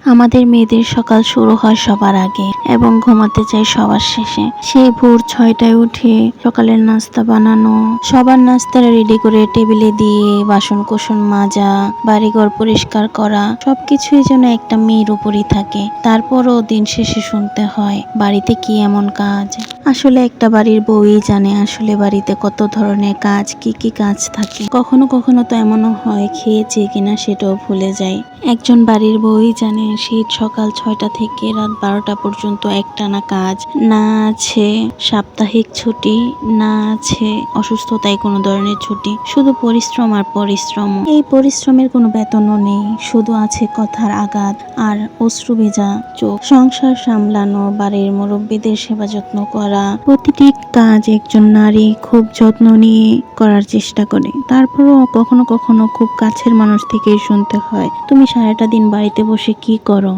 আমাদের মেয়েদের সকাল শুরু হয় সবার আগে এবং ঘুমাতে যায় সবার শেষে। সেই ভোর 6টায় উঠে সকালের নাস্তা বানানো, সবার নাস্তা রেডি করে টেবিলে দিয়ে বাসন কোসন মাজা, বাড়িঘর পরিষ্কার করা, সবকিছুই যেন একটা মেয়ের উপরই থাকে। তারপরও দিন শেষে শুনতে হয় বাড়িতে কি এমন কাজ। আসলে একটা বাড়ির বউই জানে আসলে বাড়িতে কত ধরনের কাজ, কি কি কাজ থাকে। কখনো কখনো তো এমনও হয় খেয়েছে কিনা সেটাও ভুলে যায়। একজন বাড়ির বউই জানে সেই সকাল 6টা থেকে রাত 12টা পর্যন্ত একটানা কাজ, না আছে সাপ্তাহিক ছুটি, না আছে অসুস্থতায় কোনো ধরনের ছুটি, শুধু পরিশ্রম আর পরিশ্রম। এই পরিশ্রমের কোনো বেতনও নেই, শুধু আছে কথার আঘাত আর অশ্রু ভেজা চোখ। সংসার সামলানো, বাড়ির মুরব্বীদের সেবা যত্ন করা, প্রতিটি কাজ একজন নারী খুব যত্ন নিয়ে করার চেষ্টা করে। তারপরও কখনো কখনো খুব কাছের মানুষ থেকেই শুনতে হয়, তুমি সারাটা দিন বাড়িতে বসে কি করো।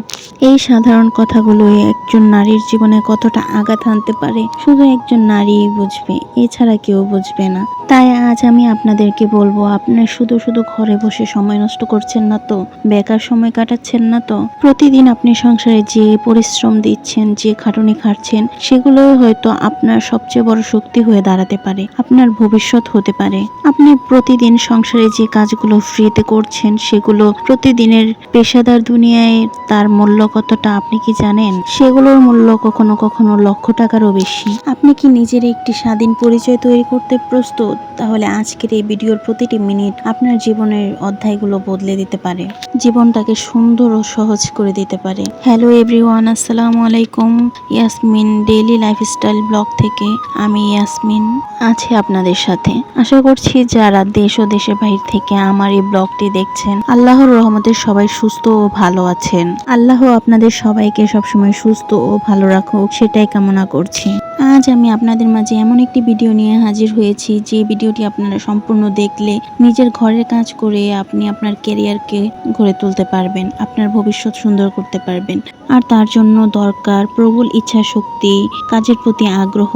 এই সাধারণ কথাগুলোই একজন নারীর জীবনে কতটা আঘাত আনতে পারে শুধু একজন নারীই বুঝবে, এছাড়া কেউ বুঝবে না। তাই আজ আমি আপনাদেরকে বলবো, আপনারা শুধু শুধু ঘরে বসে সময় নষ্ট করছেন না তো, বেকার সময় কাটাচ্ছেন না তো। প্রতিদিন আপনি সংসারে যে পরিশ্রম দিচ্ছেন, যে খাটুনি খাটছেন, সেগুলোই হয়তো আপনার সবচেয়ে বড় শক্তি হয়ে দাঁড়াতে পারে, আপনার ভবিষ্যৎ হতে পারে। আপনি প্রতিদিন সংসারে যে কাজগুলো ফ্রিতে করছেন, সেগুলো প্রতিদিনের পেশাদার দুনিয়ায় তার মূল্য কতটা আপনি কি জানেন? সেগুলোর মূল্য কখনো কখনো লক্ষ টাকারও বেশি। আপনি কি নিজের একটি স্বাধীন পরিচয় তৈরি করতে প্রস্তুত? তাহলে আজকের এই ভিডিওর প্রতিটি মিনিট আপনার জীবনের অধ্যায়গুলো বদলে দিতে পারে, জীবনটাকে সুন্দর ও সহজ করে দিতে পারে। হ্যালো এভরিওয়ান, আসসালামু আলাইকুম। ইয়াসমিন ডেইলি লাইফস্টাইল ব্লগ থেকে আমি ইয়াসমিন আছি আপনাদের সাথে। আশা করছি যারা দেশ ও দেশের বাইরে থেকে আমার এই ব্লগটি দেখছেন, আল্লাহর রহমতে সবাই সুস্থ ও ভালো আছেন। আল্লাহ আপনাদের সবাইকে সবসময় সুস্থ ও ভালো রাখুক, সেটাই কামনা করছি। আজ আমি আপনাদের মাঝে এমন একটি ভিডিও নিয়ে হাজির হয়েছি, যে ভিডিওটি আপনারা সম্পূর্ণ দেখলে নিজের ঘরের কাজ করে আপনি আপনার ক্যারিয়ারকে গড়ে তুলতে পারবেন, আপনার ভবিষ্যৎ সুন্দর করতে পারবেন। আর তার জন্য দরকার প্রবল ইচ্ছা শক্তি, কাজের প্রতি আগ্রহ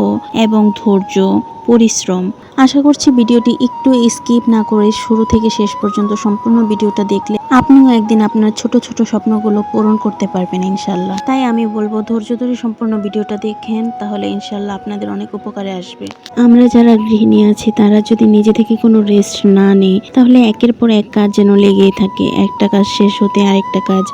এবং ধৈর্য, পরিশ্রম। আশা করছি ভিডিওটি একটু স্কিপ না করে শুরু থেকে শেষ পর্যন্ত সম্পূর্ণ ভিডিওটা দেখলে আপনিও একদিন আপনার ছোট ছোট স্বপ্নগুলো পূরণ করতে পারবেন ইনশাল্লাহ। তাই আমি বলবো ধৈর্য ধরে সম্পূর্ণ ভিডিওটা দেখেন, তাহলে ইনশাল্লাহ আপনাদের অনেক উপকারে আসবে। আমরা যারা গৃহিণী আছি তারা যদি নিজে থেকে কোনো রেস্ট না নেই, তাহলে একের পর এক কাজ যেন লেগেই থাকে, একটা কাজ শেষ হতে আরেকটা কাজ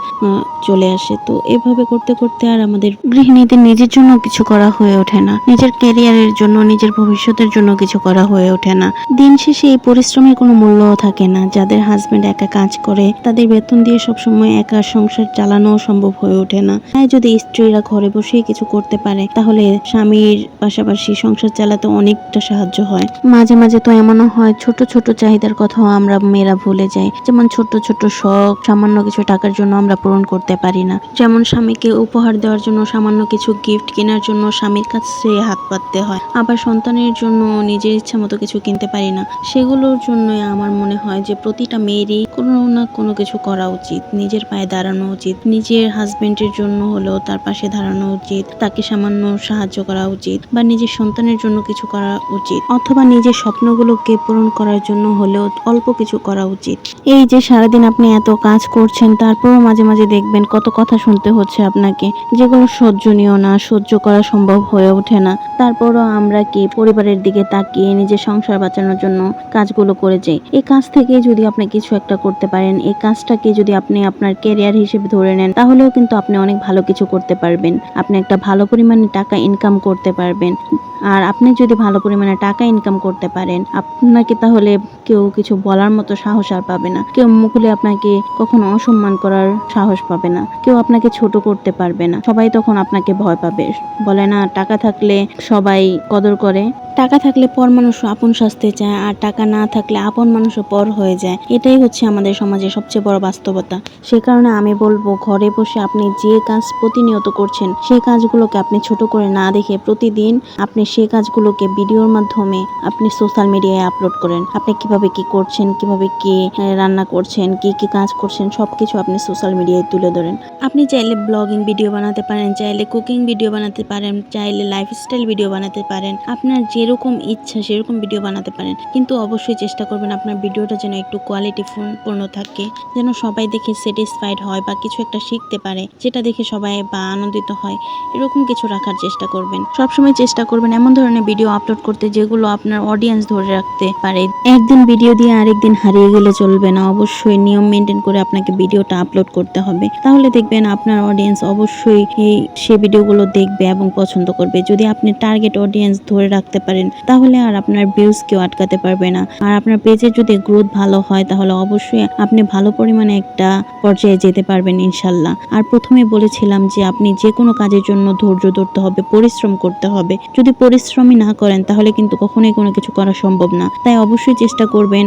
চলে আসে। তো এভাবে করতে করতে আর আমাদের গৃহিণীদের নিজের জন্য কিছু করা হয়ে ওঠে না, নিজের ক্যারিয়ারের জন্য, নিজের ভবিষ্যতের জন্য কিছু করা হয়ে ওঠে না। দিন শেষে এই পরিশ্রমের কোনো মূল্যও থাকে না। যাদের হাজবেন্ড একা কাজ করে, তাদের বেতন দিয়ে সবসময় একা সংসার চালানো সম্ভব হয়ে ওঠে না। তাই যদি স্ত্রীরা ঘরে বসেই কিছু করতে পারে, তাহলে স্বামীর পাশাপাশি সংসার চালাতে অনেকটা সাহায্য হয়। মাঝে মাঝে তো এমনও হয় ছোট ছোট চাহিদার কথাও আমরা মেয়েরা ভুলে যাই, যেমন ছোট ছোট শখ সামান্য কিছু টাকার জন্য আমরা পূরণ করতে পারি না। যেমন স্বামীকে উপহার দেওয়ার জন্য, সামান্য কিছু গিফট কেনার জন্য স্বামীর কাছে হাত পাততে হয়। আবার সন্তানের জন্য নিজের ইচ্ছা মতো কিছু কিনতে পারি না। সেগুলোর জন্য আমার মনে হয় যে প্রতিটা মেয়েরই কোনো না কোনো কিছু করা উচিত, নিজের পায়ে দাঁড়ানো উচিত, নিজের হাজবেন্ডের জন্য হলেও তার পাশে দাঁড়ানো উচিত, তাকে সামান্য সাহায্য করা উচিত, বা নিজের সন্তানের জন্য কিছু করা উচিত, অথবা নিজের স্বপ্নগুলোকে পূরণ করার জন্য হলেও অল্প কিছু করা উচিত। এই যে সারাদিন আপনি এত কাজ করছেন, তারপরও মাঝে মাঝে দেখবেন কত কথা শুনতে হচ্ছে আপনাকে, যেগুলো সহ্যনীয় না, সহ্য করা সম্ভব হয়ে ওঠে না। তারপরও আমরা কি পরিবারের দিকে তাকিয়ে নিজের সংসার বাঁচানোর জন্য কাজগুলো করে যাই। এই কাজ থেকে যদি আপনি কিছু একটা করতে পারেন, এই কাজটাকে যদি আপনি আপনার ক্যারিয়ার হিসেবে ধরে নেন, তাহলেও কিন্তু আপনি অনেক ভালো কিছু করতে পারবেন। আপনি একটা ভালো পরিমাণে টাকা ইনকাম করতে পারবেন। আর আপনি যদি ভালো পরিমাণে টাকা ইনকাম করতে পারেন, আপনাকে তাহলে কেউ কিছু বলার মতো সাহস আর পাবে না। কেউ মুখ খুলে আপনাকে কখনো অসম্মান করার সাহস পাবে না, কেউ আপনাকে ছোট করতে পারবে না। সবাই তখন আপনাকে ভয় পাবে। বলে না, টাকা থাকলে সবাই কদর করে, টাকা থাকলে পর মানুষও আপন সাজতে চায়, আর টাকা না থাকলে আপন মানুষও পর হয়ে যায়। এটাই হচ্ছে আমাদের সমাজে সবচেয়ে বড় বাস্তবতা। সে কারণে আমি বলবো, ঘরে বসে আপনি যে কাজ প্রতিনিয়ত করছেন, সেই কাজগুলোকে আপনি ছোট করে না দেখে প্রতিদিন আপনি সেই কাজগুলোকে ভিডিওর মাধ্যমে আপনি সোশ্যাল মিডিয়ায় আপলোড করেন। আপনি কিভাবে কি করছেন, কিভাবে কি রান্না করছেন, কি কি কাজ করছেন, সবকিছু আপনি সোশ্যাল মিডিয়ায় তুলে ধরেন। আপনি চাইলে ব্লগিং ভিডিও বানাতে পারেন, চাইলে কুকিং ভিডিও বানাতে পারেন, চাইলে লাইফস্টাইল ভিডিও বানাতে পারেন। আপনার যে যেরকম ইচ্ছা সেরকম ভিডিও বানাতে পারেন, কিন্তু অবশ্যই চেষ্টা করবেন আপনার ভিডিওটা যেন একটু কোয়ালিটি পূর্ণ থাকে, যেন সবাই দেখে স্যাটিসফাইড হয় বা কিছু একটা শিখতে পারে, যেটা দেখে সবাই বা আনন্দিত হয়, এরকম কিছু রাখার চেষ্টা করবেন। সবসময় চেষ্টা করবেন এমন ধরনের ভিডিও আপলোড করতে যেগুলো আপনার অডিয়েন্স ধরে রাখতে পারে। একদিন ভিডিও দিয়ে আরেকদিন হারিয়ে গেলে চলবে না, অবশ্যই নিয়ম মেনটেন করে আপনাকে ভিডিওটা আপলোড করতে হবে। তাহলে দেখবেন আপনার অডিয়েন্স অবশ্যই সে ভিডিওগুলো দেখবে এবং পছন্দ করবে। যদি আপনি টার্গেট অডিয়েন্স ধরে রাখতে পারেন তাহলে আর আপনার ভিউজ কেউ আটকাতে পারবে না। আর আপনার পেজে যদি গ্রোথ ভালো হয় তাহলে অবশ্যই আপনি ভালো পরিমাণে একটা পর্যায়ে যেতে পারবেন ইনশাল্লাহ। আর প্রথমে বলেছিলাম যে আপনি যে কোনো কাজের জন্য ধৈর্য ধরতে হবে, পরিশ্রম করতে হবে। যদি পরিশ্রমই না করেন তাহলে কিন্তু কখনোই কোনো কিছু করা সম্ভব না। তাই অবশ্যই চেষ্টা করবেন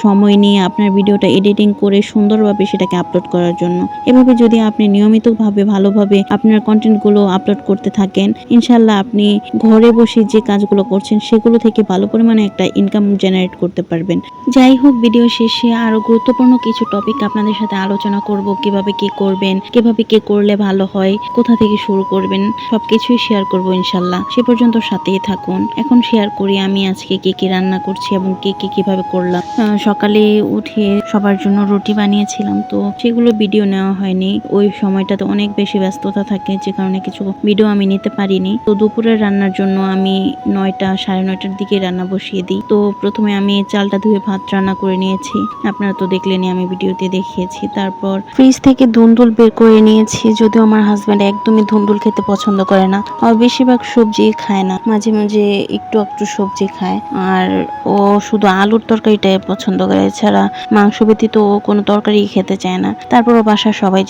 সময় নিয়ে আপনার ভিডিওটা এডিটিং করে সুন্দরভাবে সেটাকে আপলোড করার জন্য। এভাবে যদি আপনি নিয়মিতভাবে ভালোভাবে আপনার কন্টেন্টগুলো আপলোড করতে থাকেন, ইনশাল্লাহ আপনি ঘরে বসে যে কাজগুলো করছেন সেগুলো থেকে ভালো পরিমাণে একটা ইনকাম জেনারেট করতে পারবেন। যাই হোক, ভিডিও শেষে আরো গুরুত্বপূর্ণ কিছু টপিক আপনাদের সাথে আলোচনা করব, কিভাবে কি করবেন, কিভাবে কি করলে ভালো হয়, কোথা থেকে শুরু করবেন, সবকিছুই শেয়ার করব ইনশাল্লাহ। সে পর্যন্ত সাথেই থাকুন। এখন শেয়ার করি আমি আজকে কি কি রান্না করছি এবং কিভাবে করলাম। সকালে উঠে সবার জন্য রুটি বানিয়েছিলাম, তো সেগুলো ভিডিও নেওয়া হয়নি। ওই সময়টাতে অনেক বেশি ব্যস্ততা থাকে যে কারণে কিছু ভিডিও আমি নিতে পারিনি। তো দুপুরের রান্নার জন্য আমি 9টা সাড়ে 9টার দিকে রান্না বসিয়ে দিই। তো প্রথমে আমি চালটা ধুয়ে ভাত রান্না করে নিয়েছি, আপনারা তো দেখলেনই, আমি ভিডিওতে দেখিয়েছি। তারপর ফ্রিজ থেকে ধুন্দুল বের করে নিয়েছি, যদিও আমার হাজব্যান্ড একদমই ধুন্দুল খেতে পছন্দ করে না, আর বেশিরভাগ সবজি খায় না, মাঝে মাঝে একটু একটু সবজি খায়। আর ও শুধু আলুর তরকারিটাই পছন্দ করে, এছাড়া মাংস ব্যতীত ও কোনো তরকারি খেতে চায় না। তারপরও বাসার সবাই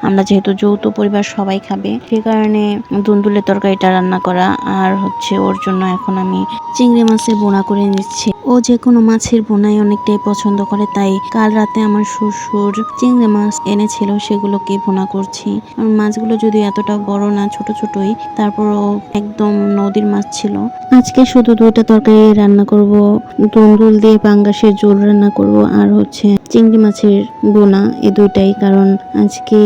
আমরা যেহেতু যৌথ পরিবার সবাই খাবে, সে কারণে ধুন্দুলের তরকারিটা রান্না করা। আর ওর জন্য এখন আমি চিংড়ি মাছের বোনা করে নিচ্ছি। ও যে কোনো মাছের বোনাই অনেকটাই পছন্দ করে, তাই কাল রাতে আমার শ্বশুর চিংড়ি মাছ এনেছিল, সেগুলোকে বোনা করছি। মাছগুলো যদি এতটা বড় না, ছোট ছোটই, তারপরও একদম নদীর মাছ ছিল। আজকে শুধু 2টা তরকারি রান্না করব, ধুন্দুল দিয়ে পাঙ্গাসের ঝোল রান্না করব আর চিংড়ি মাছের বোনা, এই দুইটাই। কারণ আজকে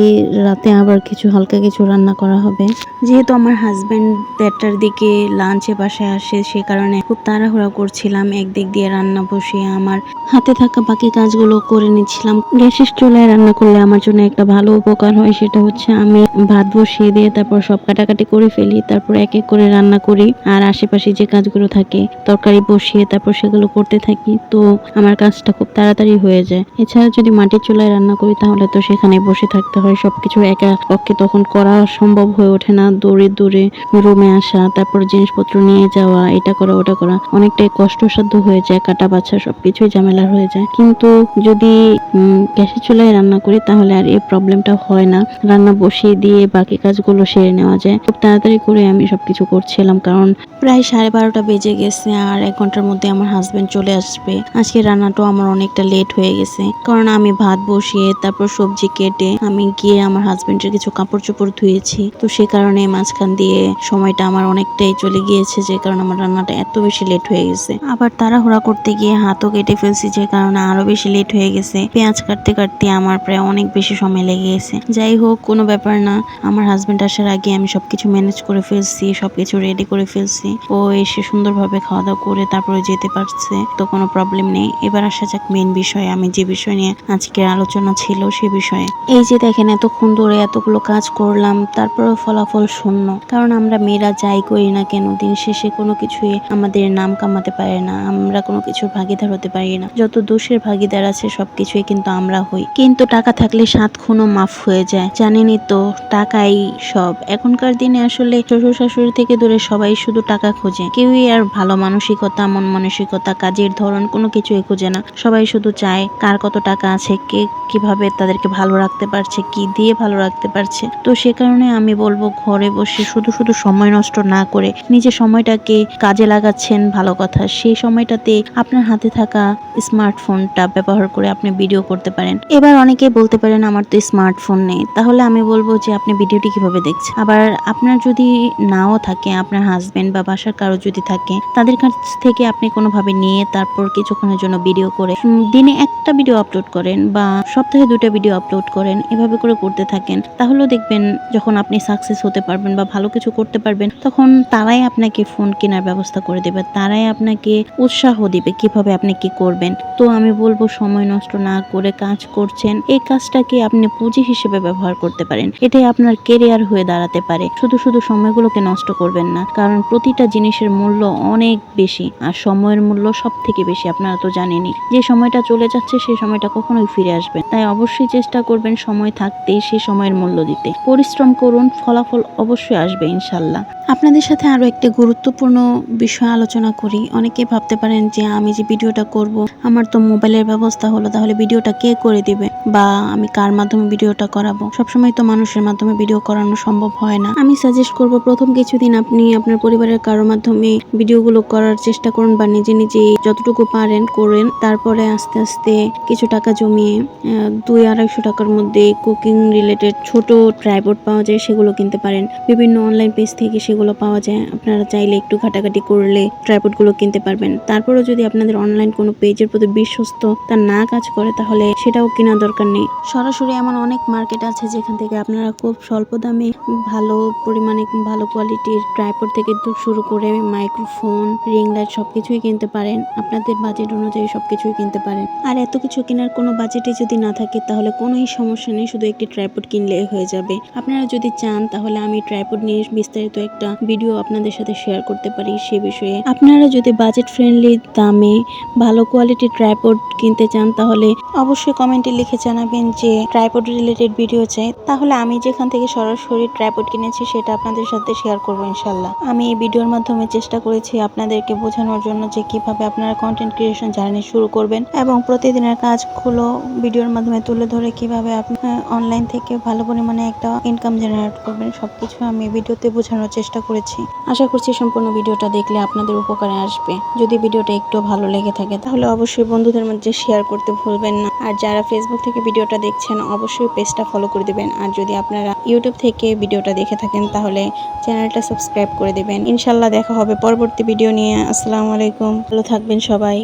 রাতে আবার কিছু হালকা কিছু রান্না করা হবে। যেহেতু আমার হাজবেন্ড 1টার দিকে লাঞ্চে বাসায় আসে, সে কারণে খুব তাড়াহুড়া করছিলাম। একদিক দিয়ে রান্না বসিয়ে আমার হাতে থাকা বাকি কাজগুলো করে নিচ্ছিলাম। গ্যাসের চুলায় রান্না করলে আমার জন্য একটা ভালো উপকার হয়, সেটা হচ্ছে আমি ভাত বসিয়ে দিয়ে তারপর সব কাটাকাটি করে ফেলি, তারপর এক এক করে রান্না করি। আর আশেপাশে যে কাজগুলো থাকে তরকারি বসিয়ে তারপর সেগুলো করতে থাকি, তো আমার কাজটা খুব তাড়াতাড়ি হয়ে যায়। এছাড়া যদি মাটির চুলায় রান্না করি তাহলে তো সেখানে বসে থাকতে হয়, সবকিছু একা পক্ষে তখন করা সম্ভব হয়ে ওঠে না। দৌড়ে দৌড়ে রুমে আসা, তারপর জিনিসপত্র নিয়ে যাওয়া, এটা করা ওটা করা অনেকটাই কষ্টসাধ্য হয়ে যায়, কাটা বাছা সবকিছুই ঝামেলা হয়ে যায়। কিন্তু যদি গ্যাসের চুলায় রান্না করি তাহলে আর এই প্রবলেমটা হয় না। রান্না বসিয়ে দিয়ে বাকি কাজগুলো সেরে নেওয়া যায়। খুব তাড়াতাড়ি করে আমি সবকিছু করছিলাম, কারণ প্রায় 12:30টা বেজে গেছে আর 1 ঘন্টার মধ্যে আমার হাজবেন্ড চলে আসবে। আজকে রান্নাটাও আমার অনেকটা লেট হয়ে গেছে, কারণ আমি ভাত বসিয়ে তারপর সবজি কেটে আমি গিয়ে আমার হাজবেন্ডের কিছু কাপড় চোপড় ধুয়েছি। তো সে কারণে মাঝখান দিয়ে সময়টা আমার অনেকটাই চলে গিয়েছে, যে কারণে আমার রান্নাটা এত বেশি লেট হয়ে গেছে। আবার তাড়াহুড়া করতে গিয়ে হাতও কেটে ফেলছি, যে কারণে আরো বেশি লেট হয়ে গেছে। পেঁয়াজ কাটতে কাটতে আমার প্রায় অনেক বেশি সময় লেগে গেছে। যাই হোক, কোনো ব্যাপার না। আমার হাজবেন্ড আসার আগে আমি সবকিছু ম্যানেজ করে ফেলছি, সবকিছু রেডি করে ফেলছি। ও এসে সুন্দরভাবে খাওয়া দাওয়া করে তারপরে যেতে পারছে, তো কোনো প্রবলেম নেই। এবার আসা যাক মেন বিষয়ে, আমি যে বিষয় নিয়ে আজকের আলোচনা ছিল সে বিষয়ে। এই যে দেখেন, এতক্ষণ ধরে এতগুলো কাজ করলাম, তারপরেও ফলাফল শূন্য। কারণ আমরা মেয়েরা যাই করি না কেন, দিন শেষে কোনো কিছুই আমাদের নাম কামাতে পারে না, আমরা কোনো কিছুর ভাগিদার হতে পারি না। যত দোষের ভাগিদার আছে সবকিছুই কিন্তু আমরা হই। কিন্তু টাকা থাকলে 7 খুনও মাফ হয়ে যায়, জানেনই তো, টাকাই সব। এখনকার দিনে আসলে শ্বশুর শাশুড়ি থেকে দূরে সবাই শুধু টাকা খোঁজে, কেউই আর ভালো মানসিকতা, মন মানসিকতা, কাজের ধরন কোনো কিছুই খোঁজে না। সবাই শুধু চায় কার কত টাকা আছে, কে কিভাবে তাদেরকে ভালো রাখতে পারছে, কি দিয়ে ভালো রাখতে পারছে। তো সে কারণে আমি বলবো, ঘরে বসে শুধু শুধু সময় নষ্ট না করে নিজের সময়টাকে কাজে লাগাচ্ছেন, ভালো কথা। সেই সময়টাতে আপনার হাতে থাকা স্মার্টফোনটা ব্যবহার করে আপনি ভিডিও করতে পারেন। এবার অনেকেই বলতে পারেন আমার তো স্মার্টফোন নেই, তাহলে আমি বলবো যে আপনি ভিডিওটি কিভাবে দেখছেন। আবার আপনার যদি নাও থাকে, আপনার হাজবেন্ড বা বাসার কারো যদি থাকে, তাদের কাছ থেকে আপনি কোনোভাবে নিয়ে তারপর কিছুক্ষণের জন্য ভিডিও করে দিনে একটা ভিডিও ভিডিও আপলোড করেন বা সপ্তাহে 2টা ভিডিও আপলোড করেন, এভাবে করে করতে থাকেন, তাহলেও দেখবেন যখন আপনি সাকসেস হতে পারবেন বা ভালো কিছু করতে পারবেন, তখন তারাই আপনাকে ফোন কেনার ব্যবস্থা করে দেবে, তারাই আপনাকে উৎসাহ দিবে কিভাবে আপনি কি করবেন। তো আমি বলবো সময় নষ্ট না করে কাজ করছেন, এই কাজটাকে আপনি পুঁজি হিসেবে ব্যবহার করতে পারেন, এটাই আপনার কেরিয়ার হয়ে দাঁড়াতে পারে। শুধু শুধু সময়গুলোকে নষ্ট করবেন না, কারণ প্রতিটা জিনিসের মূল্য অনেক বেশি, আর সময়ের মূল্য সব থেকে বেশি। আপনারা তো জানেনই যে সময়টা চলে যাচ্ছে সেই সময়টা কখনোই ফিরে আসবে, তাই অবশ্যই চেষ্টা করবেন সময় থাকতেই সেই সময়ের মূল্য দিতে। পরিশ্রম করুন, ফলাফল অবশ্যই আসবে ইনশাল্লাহ। আপনাদের সাথে আরো একটি গুরুত্বপূর্ণ বিষয় আলোচনা করি। অনেকে ভাবতে পারেন যে আমি যে ভিডিওটা করব, আমার তো মোবাইলের ব্যবস্থা হলো, তাহলে ভিডিওটা কে করে দিবে বা আমি কার মাধ্যমে ভিডিওটা করাবো। সবসময় তো মানুষের মাধ্যমে ভিডিও করানো সম্ভব হয় না। আমি সাজেস্ট করব প্রথম কিছুদিন আপনি আপনার পরিবারের কারোর মাধ্যমে ভিডিওগুলো করার চেষ্টা করুন বা নিজে নিজে যতটুকু পারেন করেন। তারপরে আস্তে আস্তে কিছু টাকা জমিয়ে 200-250 টাকার মধ্যে কুকিং রিলেটেড ছোট ট্রাইপড পাওয়া যায়, সেগুলো কিনতে পারেন। বিভিন্ন অনলাইন পেজ থেকে সেগুলো পাওয়া যায়, আপনারা চাইলে একটু ঘাটাঘাটি করলে ট্রাইপড গুলো কিনতে পারবেন। তারপরেও যদি আপনাদের অনলাইন কোনো পেজের প্রতি বিশ্বস্ততা না কাজ করে, তাহলে সেটাও কেনার দরকার নেই। সরাসরি এমন অনেক মার্কেট আছে যেখান থেকে আপনারা খুব স্বল্প দামে ভালো পরিমাণে ভালো কোয়ালিটির ট্রাইপড থেকে শুরু করে মাইক্রোফোন, রিং লাইট সবকিছুই কিনতে পারেন। আপনাদের বাজেট অনুযায়ী সবকিছুই কিনতে পারেন। আর এত কিছু কেনার কোনো বাজেটে যদি না থাকে, তাহলে কোনোই সমস্যা নেই, শুধু একটি ট্রাইপড কিনলেই হয়ে যাবে। আপনারা যদি চান তাহলে আমি ট্রাইপড নিয়ে বিস্তারিত একটা ভিডিও আপনাদের সাথে শেয়ার করতে পারি সে বিষয়ে। আপনারা যদি বাজেট ফ্রেন্ডলি দামে ভালো কোয়ালিটির ট্রাইপড কিনতে চান, তাহলে অবশ্যই কমেন্টে লিখে জানাবেন যে ট্রাইপড রিলেটেড ভিডিও চাই, তাহলে আমি যেখান থেকে সরাসরি ট্রাইপড কিনেছি সেটা আপনাদের সাথে শেয়ার করবো ইনশাল্লাহ। আমি এই ভিডিওর মাধ্যমে চেষ্টা করেছি আপনাদেরকে বোঝানোর জন্য যে কিভাবে আপনারা কন্টেন্ট ক্রিয়েশন জার্নি শুরু করবেন এবং প্রতিদিনের কাজগুলো ভিডিওর মাধ্যমে তুলে ধরে কিভাবে আপনি অনলাইন থেকে ভালো পরিমাণে একটা ইনকাম জেনারেট করবেন, সবকিছু আমি ভিডিওতে বোঝানোর চেষ্টা করেছি। আশা করছি সম্পূর্ণ ভিডিওটা দেখলে আপনাদের উপকারে আসবে। যদি ভিডিওটা একটু ভালো লেগে থাকে, তাহলে অবশ্যই বন্ধুদের মধ্যে শেয়ার করতে ভুলবেন না। আর যারা ফেসবুক থেকে ভিডিওটা দেখছেন, অবশ্যই পেজটা ফলো করে দিবেন। আর যদি আপনারা ইউটিউব থেকে ভিডিওটা দেখে থাকেন, তাহলে চ্যানেলটা সাবস্ক্রাইব করে দিবেন। ইনশাল্লাহ দেখা হবে পরবর্তী ভিডিও নিয়ে। আসসালামু আলাইকুম, ভালো থাকবেন সবাই।